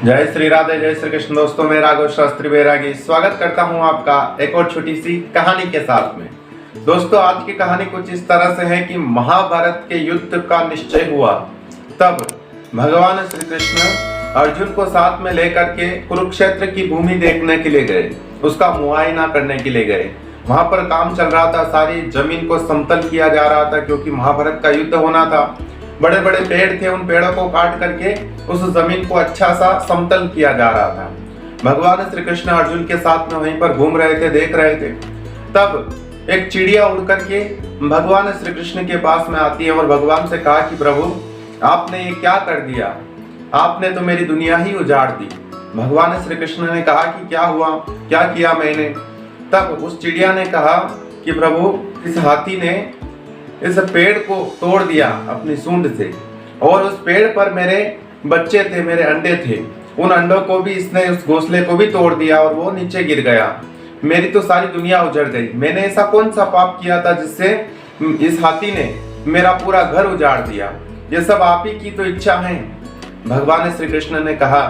जय श्री राधे, जय श्री कृष्ण। दोस्तों, मैं राघव शास्त्री बैरागी स्वागत करता हूं आपका एक और छोटी सी कहानी के साथ में। दोस्तों, आज की कहानी कुछ इस तरह से है कि महाभारत के युद्ध का निश्चय हुआ। तब भगवान श्री कृष्ण अर्जुन को साथ में लेकर के कुरुक्षेत्र की भूमि देखने के लिए गए, उसका मुआयना करने के लिए गए। वहां पर काम चल रहा था, सारी जमीन को समतल किया जा रहा था क्योंकि महाभारत का युद्ध होना था। बड़े बड़े पेड़ थे, उन पेड़ों को काट करके उस जमीन को अच्छा सा समतल किया जा रहा था। भगवान श्री कृष्ण अर्जुन के साथ में वहीं पर घूम रहे थे, देख रहे थे। तब एक चिड़िया उड़ करके भगवान श्री कृष्ण के पास में आती है और भगवान से कहा कि प्रभु, आपने ये क्या कर दिया, आपने तो मेरी दुनिया ही उजाड़ दी। भगवान श्री कृष्ण ने कहा कि क्या हुआ, क्या किया मैंने। तब उस चिड़िया ने कहा कि प्रभु, इस हाथी ने इस पेड़ को तोड़ दिया अपनी सूंड से, और उस पेड़ पर मेरे बच्चे थे, मेरे अंडे थे, उन अंडों को भी इसने, उस घोंसले को भी तोड़ दिया और वो नीचे गिर गया। मेरी तो सारी दुनिया उजड़ गई। मैंने ऐसा कौन सा पाप किया था जिससे इस हाथी ने मेरा पूरा घर उजाड़ दिया। ये सब आप ही की तो इच्छा है। भगवान श्री कृष्ण ने कहा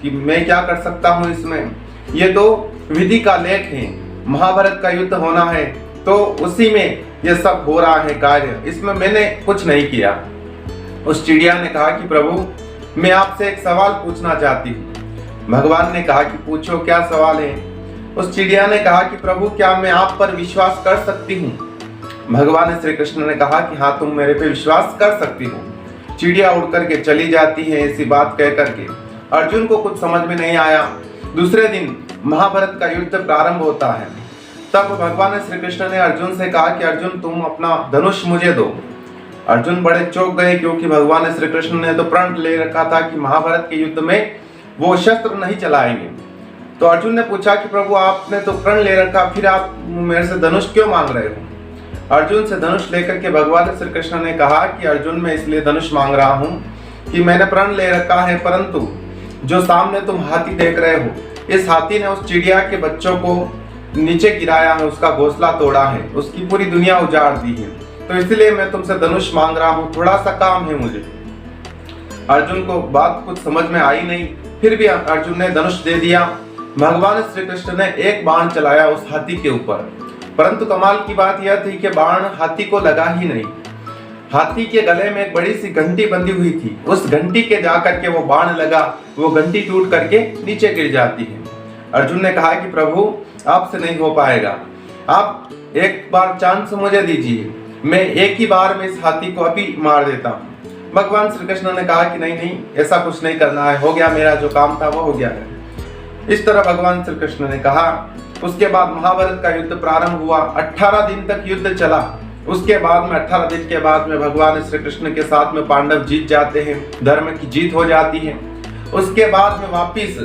कि मैं क्या कर सकता हूँ इसमें, ये तो विधि का लेख है। महाभारत का युद्ध होना है तो उसी में ये सब हो रहा है कार्य, इसमें मैंने कुछ नहीं किया। उस चिड़िया ने कहा कि प्रभु, मैं आपसे एक सवाल पूछना चाहती हूँ। भगवान ने कहा कि पूछो, क्या सवाल है। उस चिड़िया ने कहा कि प्रभु, क्या मैं आप पर विश्वास कर सकती हूँ। भगवान श्री कृष्ण ने कहा कि हाँ, तुम मेरे पे विश्वास कर सकती हो। चिड़िया उड़ करके चली जाती है। ऐसी बात कह करके अर्जुन को कुछ समझ में नहीं आया। दूसरे दिन महाभारत का युद्ध प्रारंभ होता है। तब भगवान श्री कृष्ण ने अर्जुन से कहा कि अर्जुन, तुम अपना धनुष मुझे दो। अर्जुन बड़े चौंक गए क्योंकि भगवान श्री कृष्ण ने तो प्रण ले रखा था कि महाभारत के युद्ध में वो शस्त्र नहीं चलाएंगे। तो अर्जुन ने पूछा कि प्रभु, आपने तो प्रण ले रखा, फिर आप मेरे से धनुष क्यों मांग रहे हो। अर्जुन से धनुष लेकर के भगवान श्री कृष्ण ने कहा कि अर्जुन, मैं इसलिए धनुष मांग रहा हूँ कि मैंने प्रण ले रखा है, परंतु जो सामने तुम हाथी देख रहे हो, इस हाथी ने उस चिड़िया के बच्चों को नीचे गिराया है, उसका घोंसला तोड़ा है, उसकी पूरी दुनिया उजाड़ दी है। तो इसलिए मैं तुमसे धनुष मांग रहा हूँ, थोड़ा सा काम है मुझे। अर्जुन को बात कुछ समझ में आई नहीं, फिर भी अर्जुन ने धनुष दे दिया। भगवान श्री कृष्ण ने एक बाण चलाया उस हाथी के ऊपर, परंतु कमाल की बात यह थी कि बाण हाथी को लगा ही नहीं। हाथी के गले में एक बड़ी सी घंटी बंधी हुई थी, उस घंटी के जाकर के वो बाण लगा, वो घंटी टूट करके नीचे गिर जाती है। अर्जुन ने कहा कि प्रभु, आपसे नहीं हो पाएगा, आप एक बार चांस मुझे दीजिए, मैं एक ही बार में इस हाथी को अभी मार देता हूँ। भगवान श्री कृष्ण ने कहा कि नहीं नहीं, ऐसा कुछ नहीं करना है, हो गया, मेरा जो काम था वो हो गया है। इस तरह भगवान श्री कृष्ण ने कहा। उसके बाद महाभारत का युद्ध प्रारंभ हुआ। 18 दिन तक युद्ध चला। उसके बाद में 18 दिन के बाद में भगवान श्री कृष्ण के साथ में पांडव जीत जाते हैं, धर्म की जीत हो जाती है। उसके बाद में वापिस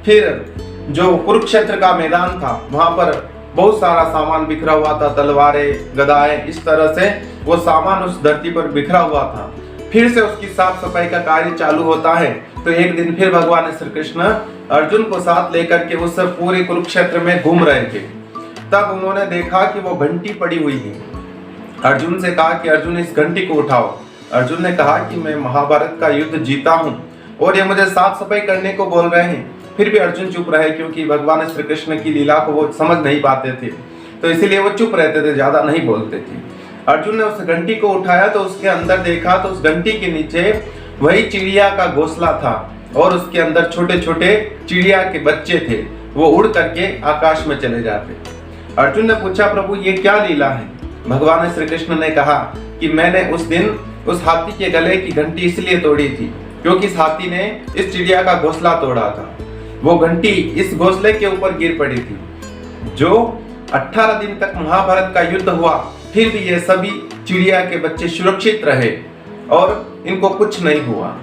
फिर जो कुरुक्षेत्र का मैदान था, वहां पर बहुत सारा सामान बिखरा हुआ था, तलवारें, गदाएं, इस तरह से वो सामान उस धरती पर बिखरा हुआ था। फिर से उसकी साफ सफाई का कार्य चालू होता है। तो एक दिन फिर भगवान श्री कृष्ण अर्जुन को साथ लेकर के उस पूरे कुरुक्षेत्र में घूम रहे थे। तब उन्होंने देखा कि वो घंटी पड़ी हुई है। अर्जुन से कहा कि अर्जुन, इस घंटी को उठाओ। अर्जुन ने कहा कि मैं महाभारत का युद्ध जीता हूँ और ये मुझे साफ सफाई करने को बोल रहे हैं। फिर भी अर्जुन चुप रहे क्योंकि भगवान श्री कृष्ण की लीला को वो समझ नहीं पाते थे, तो इसीलिए वो चुप रहते थे, ज्यादा नहीं बोलते थे। अर्जुन ने उस घंटी को उठाया तो उसके अंदर देखा तो उस घंटी के नीचे वही चिड़िया का घोंसला था और उसके अंदर छोटे छोटे चिड़िया के बच्चे थे, वो उड़ करके आकाश में चले जाते। अर्जुन ने पूछा, प्रभु, ये क्या लीला है। भगवान श्री कृष्ण ने कहा कि मैंने उस दिन उस हाथी के गले की घंटी इसलिए तोड़ी थी क्योंकि इस हाथी ने इस चिड़िया का घोंसला तोड़ा था। वो घंटी इस घोंसले के ऊपर गिर पड़ी थी। जो 18 दिन तक महाभारत का युद्ध हुआ, फिर भी ये सभी चिड़िया के बच्चे सुरक्षित रहे और इनको कुछ नहीं हुआ।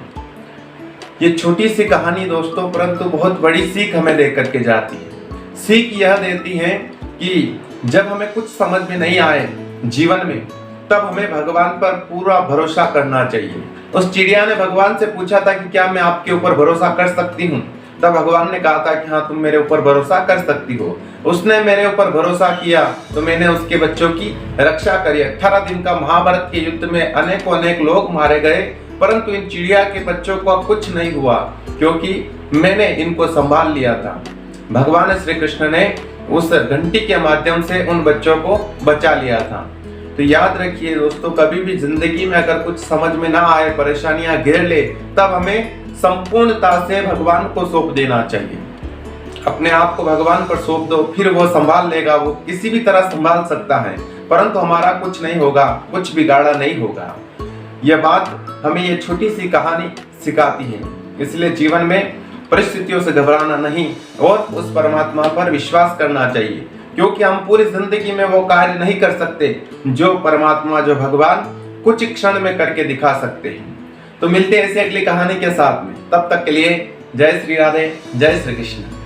ये छोटी सी कहानी दोस्तों, परंतु बहुत बड़ी सीख हमें देकर के जाती है। सीख यह देती है कि जब हमें कुछ समझ में नहीं आए जीवन में, तब हमें भगवान पर पूरा भरोसा करना चाहिए। उस चिड़िया ने भगवान से पूछा था कि क्या मैं आपके ऊपर भरोसा कर सकती हूँ। तब भगवान ने कहा था कि हाँ, तुम मेरे ऊपर भरोसा कर सकती हो। उसने मेरे ऊपर भरोसा किया तो मैंने उसके बच्चों की रक्षा करी। 18 दिन का महाभारत के युद्ध में अनेक लोग मारे गए, परंतु इन चिड़िया के बच्चों को कुछ नहीं हुआ क्योंकि मैंने इनको संभाल लिया था। भगवान श्री कृष्ण ने उस घंटी के माध्यम से उन बच्चों को बचा लिया था। तो याद रखिए दोस्तों, कभी भी जिंदगी में अगर कुछ समझ में ना आए, परेशानियां घेर ले, तब हमें संपूर्णता से भगवान को सौंप देना चाहिए। अपने आप को भगवान पर सौंप दो, फिर वो संभाल लेगा। वो किसी भी तरह संभाल सकता है, परंतु हमारा कुछ नहीं होगा, कुछ बिगाड़ा नहीं होगा। यह बात हमें ये छोटी सी कहानी सिखाती है। इसलिए जीवन में परिस्थितियों से घबराना नहीं और उस परमात्मा पर विश्वास करना चाहिए, क्योंकि हम पूरी जिंदगी में वो कार्य नहीं कर सकते जो परमात्मा, जो भगवान कुछ क्षण में करके दिखा सकते हैं। तो मिलते हैं ऐसी अगली कहानी के साथ में। तब तक के लिए जय श्री राधे, जय श्री कृष्ण।